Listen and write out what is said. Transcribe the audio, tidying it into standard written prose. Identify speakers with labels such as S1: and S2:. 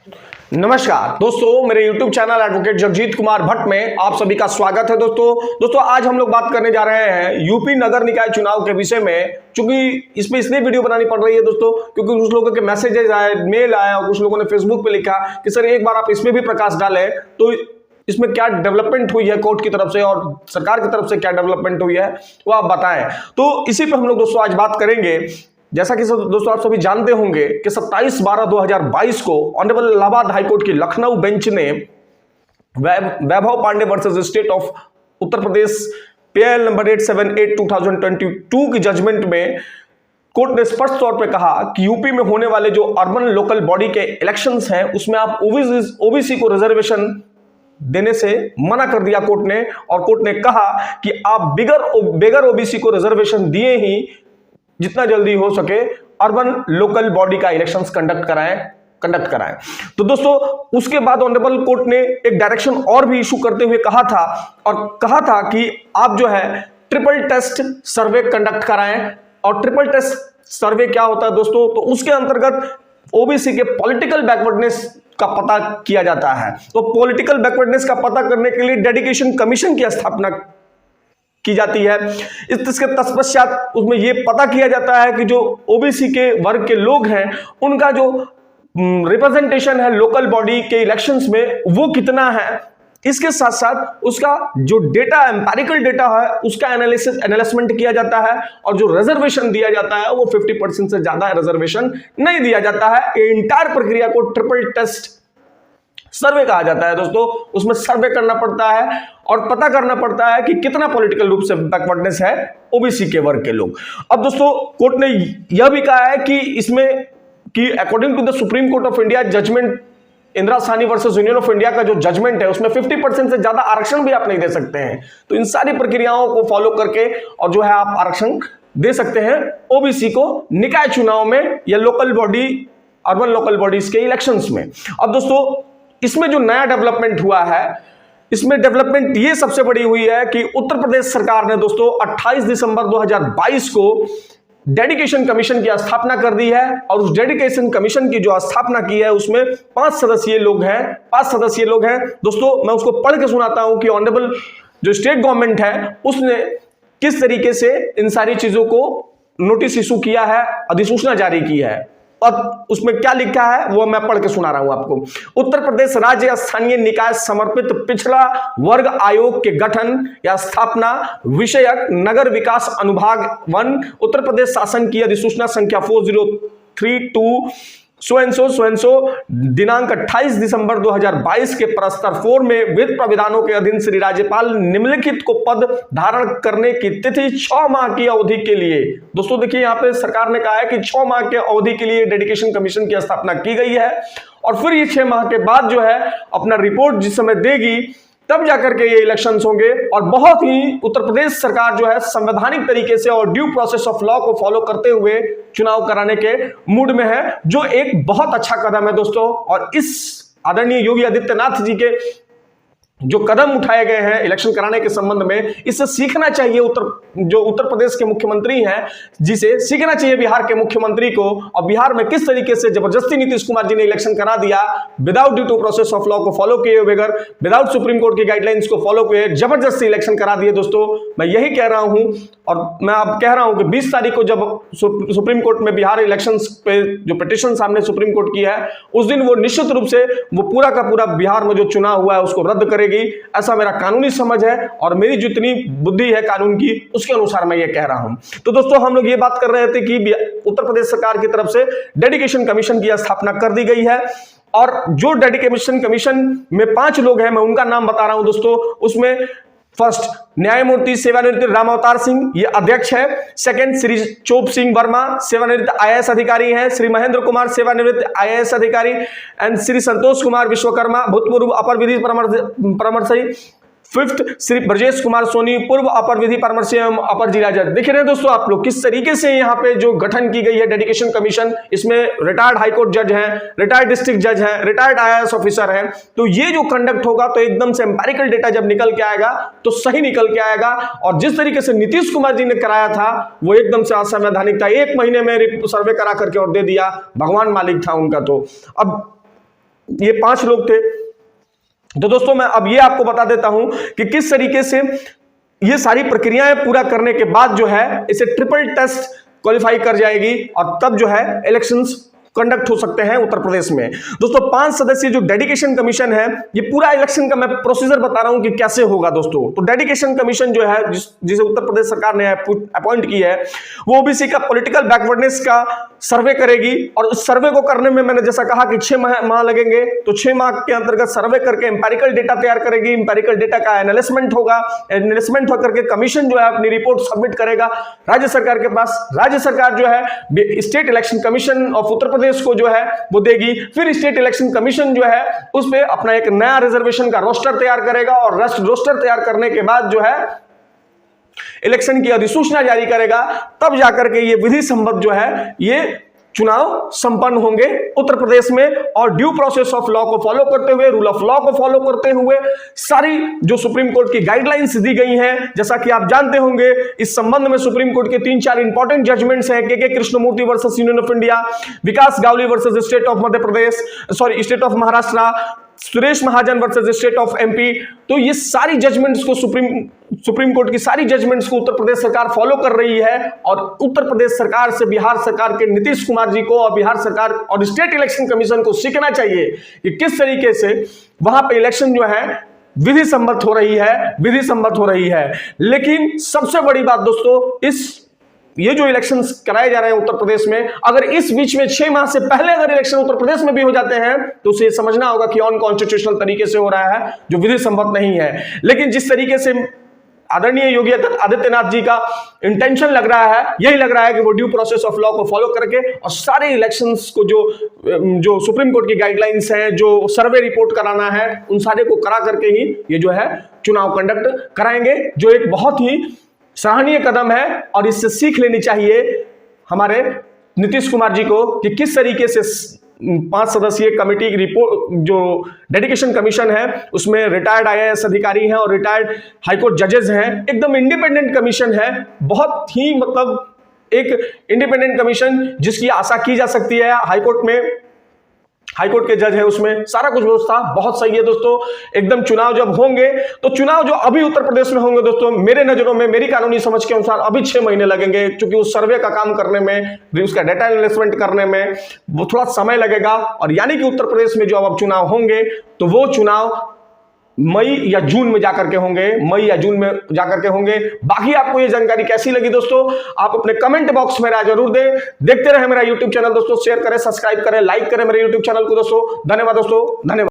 S1: नमस्कार दोस्तों, मेरे YouTube channel advocate Jagjit Kumar Bhatt में आप सभी का स्वागत है। दोस्तों आज हम लोग बात करने जा रहे हैं यूपी नगर निकाय चुनाव के विषय में। चूंकि इसमें इसलिए वीडियो बनानी पड़ रही है दोस्तों क्योंकि कुछ लोगों के मैसेजेस आए, मेल आया और कुछ लोगों ने फेसबुक पे लिखा कि सर एक बार आप इसमें भी प्रकाश डालें तो इसमें क्या डेवलपमेंट हुई है कोर्ट की तरफ से और सरकार की तरफ से क्या डेवलपमेंट हुई है वो आप बताएं। तो इसी पे हम लोग दोस्तों आज बात करेंगे। जैसा कि दोस्तों आप सभी जानते होंगे कि 27/12/2022 को ऑनरेबल इलाहाबाद हाईकोर्ट की लखनऊ बेंच ने Vaibhav Pandey versus state of Uttar Pradesh PIL number 878/2022 की जजमेंट में कोर्ट ने स्पष्ट तौर पे कहा कि यूपी में होने वाले जो अर्बन लोकल बॉडी के इलेक्शंस हैं उसमें आप ओबीसी को रिजर्वेशन देने से मना कर दिया कोर्ट ने। और कोर्ट ने कहा कि आप बेगर ओबीसी को रिजर्वेशन दिए ही जितना जल्दी हो सके अर्बन लोकल बॉडी का इलेक्शंस कंडक्ट कराएं। तो दोस्तों उसके बाद ऑनरेबल कोर्ट ने एक डायरेक्शन और भी इशू करते हुए कहा था कि आप जो है ट्रिपल टेस्ट सर्वे कंडक्ट कराएं। और ट्रिपल टेस्ट सर्वे क्या होता है दोस्तों, तो उसके अंतर्गत ओबीसी के पॉलिटिकल बैकवर्डनेस का पता किया जाता है। तो पॉलिटिकल बैकवर्डनेस का पता करने के लिए डेडिकेशन कमीशन की स्थापना की जाती है। इसके तत्पश्चात उसमें यह पता किया जाता है कि जो ओबीसी के वर्ग के लोग हैं उनका जो रिप्रेजेंटेशन है लोकल बॉडी के इलेक्शंस में वो कितना है। इसके साथ साथ उसका जो डेटा एम्पेरिकल डेटा है उसका एनालिसिसमेंट किया जाता है और जो रिजर्वेशन दिया जाता है वो 50% से ज्यादा रिजर्वेशन नहीं दिया जाता है। इंटायर प्रक्रिया को ट्रिपल टेस्ट सर्वे कहा जाता है दोस्तों। उसमें सर्वे करना पड़ता है और पता करना पड़ता है कि कितना पॉलिटिकल रूप से बैकवर्डनेस है ओबीसी के वर्ग के लोग। अब दोस्तों कोर्ट ने यह भी कहा है कि इसमें कि according to the supreme court of India judgment Indira Sahni versus union of India का जो जजमेंट है उसमें 50% से ज्यादा आरक्षण भी आप नहीं दे सकते हैं। तो इन सारी प्रक्रियाओं को फॉलो करके और जो है आप आरक्षण दे सकते हैं ओबीसी को निकाय चुनाव में या local body urban local bodies के इलेक्शंस में। अब दोस्तों इसमें जो नया डेवलपमेंट हुआ है इसमें डेवलपमेंट ये सबसे बड़ी हुई है कि उत्तर प्रदेश सरकार ने दोस्तों 28 दिसंबर 2022 को डेडिकेशन कमीशन की स्थापना कर दी है। और उस डेडिकेशन कमीशन की जो स्थापना की है उसमें 5 सदस्यीय लोग हैं दोस्तों। मैं उसको पढ़ के सुनाता हूं कि ऑनरेबल जो स्टेट गवर्नमेंट है उसने किस तरीके से इन सारी चीजों को नोटिस इशू किया है, अधिसूचना जारी की है और उसमें क्या लिखा है वो मैं पढ़ के सुना रहा हूं आपको। उत्तर प्रदेश राज्य स्थानीय निकाय समर्पित पिछड़ा वर्ग आयोग के गठन या स्थापना विषयक नगर विकास अनुभाग 1 उत्तर प्रदेश शासन की अधिसूचना संख्या 4032 सो दिनांक 28 दिसंबर 2022 के प्रस्तर 4 में वित्त प्राविधानों के अधीन श्री राज्यपाल निम्नलिखित को पद धारण करने की तिथि 6 माह की अवधि के लिए। दोस्तों देखिए यहाँ पे सरकार ने कहा है कि 6 माह के अवधि के लिए डेडिकेशन कमीशन की स्थापना की गई है और फिर ये 6 माह के बाद जो है अपना रिपोर्ट जिस समय देगी तब जाकर के ये इलेक्शंस होंगे। और बहुत ही उत्तर प्रदेश सरकार जो है संवैधानिक तरीके से और ड्यू प्रोसेस ऑफ लॉ को फॉलो करते हुए चुनाव कराने के मूड में है, जो एक बहुत अच्छा कदम है दोस्तों। और इस आदरणीय योगी आदित्यनाथ जी के जो कदम उठाए गए हैं इलेक्शन कराने के संबंध में, इससे सीखना चाहिए उत्तर प्रदेश के मुख्यमंत्री हैं जिसे सीखना चाहिए बिहार के मुख्यमंत्री को। और बिहार में किस तरीके से जबरदस्ती नीतीश कुमार जी ने इलेक्शन करा दिया without due to process of law को फॉलो किए बगैर, विदाउट सुप्रीम कोर्ट की गाइडलाइंस को फॉलो किए जबरदस्ती इलेक्शन करा दिए दोस्तों। मैं यही कह रहा हूं और मैं अब कह रहा हूं कि 20 तारीख को जब सुप्रीम कोर्ट में बिहार इलेक्शंस पे जो पिटीशन सामने सुप्रीम कोर्ट की है उस दिन वो निश्चित रूप से वो पूरा का पूरा बिहार में जो चुनाव हुआ है उसको रद्द करेगी, ऐसा मेरा कानूनी समझ है और मेरी जितनी बुद्धि है कानून की उसके अनुसार मैं ये कह रहा हूं। तो दोस्तों हम लोग ये बात कर रहे थे कि उत्तर प्रदेश सरकार की तरफ से डेडिकेशन कमीशन की स्थापना कर दी गई है और जो डेडिकेशन कमीशन में 5 लोग हैं मैं उनका नाम बता रहा हूं दोस्तों। उसमें फर्स्ट न्यायमूर्ति सेवानिवृत्त रामअवतार सिंह ये अध्यक्ष है। सेकंड श्री चोप सिंह वर्मा सेवानिवृत्त IAS अधिकारी हैं। श्री महेंद्र कुमार सेवानिवृत्त IAS अधिकारी एंड श्री संतोष कुमार विश्वकर्मा भूतपूर्व अपर विधि परामर्शी। फिफ्थ श्री ब्रजेश कुमार सोनी पूर्व अपर विधि परामर्शी एवं अपर जिला जज। देख रहे हैं दोस्तों आप लोग किस तरीके से यहाँ पे जो गठन की गई है डेडिकेशन कमीशन, इसमें रिटायर्ड हाईकोर्ट जज हैं, रिटायर्ड डिस्ट्रिक्ट जज हैं, रिटायर्ड IAS ऑफिसर हैं। तो ये जो कंडक्ट होगा तो एकदम से एम्पेरिकल डेटा जब निकल के आएगा तो सही निकल के आएगा। और जिस तरीके से नीतीश कुमार जी ने कराया था वो एकदम से असंवैधानिक था। 1 महीने में सर्वे करा करके और दे दिया, भगवान मालिक था उनका। तो अब ये 5 लोग थे। तो दोस्तों मैं अब ये आपको बता देता हूं कि किस तरीके से ये सारी प्रक्रियाएं पूरा करने के बाद जो है इसे ट्रिपल टेस्ट क्वालिफाई कर जाएगी और तब जो है इलेक्शंस कंडक्ट हो सकते हैं उत्तर प्रदेश में। दोस्तों 5 सदस्यीय जो डेडिकेशन कमीशन है, ये पूरा इलेक्शन का मैं प्रोसीजर बता रहा हूं कि कैसे होगा दोस्तों। तो डेडिकेशन कमीशन जो है जिसे उत्तर प्रदेश सरकार ने अपॉइंट की है, वो ओबीसी का पॉलिटिकल बैकवर्डनेस का सर्वे करेगी और उस सर्वे को करने में मैंने जैसा कहा कि 6 माह लगेंगे। तो 6 माह के अंतर्गत सर्वे करके एम्पेरिकल डेटा तैयार करेगी, एम्पेरिकल डेटा का एनालिसमेंट होगा, एनालिसमेंट होकर के कमीशन जो है अपनी रिपोर्ट सबमिट करेगा राज्य सरकार के पास। राज्य सरकार जो है state election commission of Uttar प्रदेश को जो है वो देगी। फिर स्टेट इलेक्शन कमीशन जो है उस पे अपना एक नया रिजर्वेशन का रोस्टर तैयार करेगा और रोस्टर तैयार करने के बाद जो है इलेक्शन की अधिसूचना जारी करेगा। तब जाकर के ये विधि सम्मत जो है ये चुनाव संपन्न होंगे उत्तर प्रदेश में और ड्यू प्रोसेस ऑफ लॉ को फॉलो करते हुए, रूल ऑफ लॉ को फॉलो करते हुए सारी जो सुप्रीम कोर्ट की गाइडलाइंस दी गई हैं, जैसा कि आप जानते होंगे इस संबंध में सुप्रीम कोर्ट के 3-4 इंपॉर्टेंट जजमेंट्स हैं। K Krishnamurthy versus union of India, Vikas Gawali versus state of Madhya Pradesh, state of Maharashtra, Suresh Mahajan versus state of MP. तो ये सारी जजमेंट्स को सुप्रीम कोर्ट की सारी जजमेंट्स को उत्तर प्रदेश सरकार फॉलो कर रही है और उत्तर प्रदेश सरकार से बिहार सरकार के नीतीश कुमार जी को और बिहार सरकार और स्टेट इलेक्शन कमीशन को सीखना चाहिए कि किस तरीके से वहां पे इलेक्शन जो है विधि सम्मत हो रही है। लेकिन सबसे बड़ी बात दोस्तों, ये जो इलेक्शंस कराए जा रहे हैं उत्तर प्रदेश में, अगर इस बीच में 6 माह से पहले अगर इलेक्शन उत्तर प्रदेश में भी हो जाते हैं तो उसे समझना होगा कि अनकॉन्स्टिट्यूशनल तरीके से हो रहा है, जो विधि सम्मत नहीं है। लेकिन जिस तरीके से आदरणीय योगी आदित्यनाथ जी का इंटेंशन लग रहा है, यही लग रहा है कि वो ड्यू प्रोसेस ऑफ लॉ को फॉलो करके और सारे इलेक्शंस को जो सुप्रीम कोर्ट की गाइडलाइंस हैं, जो सर्वे रिपोर्ट कराना है, उन सारे को करा करके ही ये जो है चुनाव कंडक्ट कराएंगे, जो एक बहुत ही सराहनीय कदम है। और इससे सीख लेनी चाहिए हमारे नीतीश कुमार जी को कि किस तरीके से 5 सदस्यीय कमेटी की रिपोर्ट, जो डेडिकेशन कमीशन है, उसमें रिटायर्ड IAS अधिकारी हैं और रिटायर्ड हाईकोर्ट जजेस हैं। एकदम इंडिपेंडेंट कमीशन है, बहुत ही मतलब एक इंडिपेंडेंट कमीशन जिसकी आशा की जा सकती है। हाईकोर्ट के जज है, उसमें सारा कुछ व्यवस्था बहुत सही है दोस्तों। एकदम चुनाव जब होंगे तो चुनाव जो अभी उत्तर प्रदेश में होंगे दोस्तों, मेरे नजरों में, मेरी कानूनी समझ के अनुसार अभी 6 महीने लगेंगे, क्योंकि उस सर्वे का काम करने में, उसका डेटा एनालिसिस करने में वो थोड़ा समय लगेगा। और यानी कि उत्तर प्रदेश में जो अब चुनाव होंगे तो वो चुनाव मई या जून में जाकर के होंगे। बाकी आपको ये जानकारी कैसी लगी दोस्तों, आप अपने कमेंट बॉक्स में राय जरूर दें। देखते रहे मेरा यूट्यूब चैनल दोस्तों, शेयर करें, सब्सक्राइब करें, लाइक करें मेरे यूट्यूब चैनल को दोस्तों। धन्यवाद दोस्तों, धन्यवाद।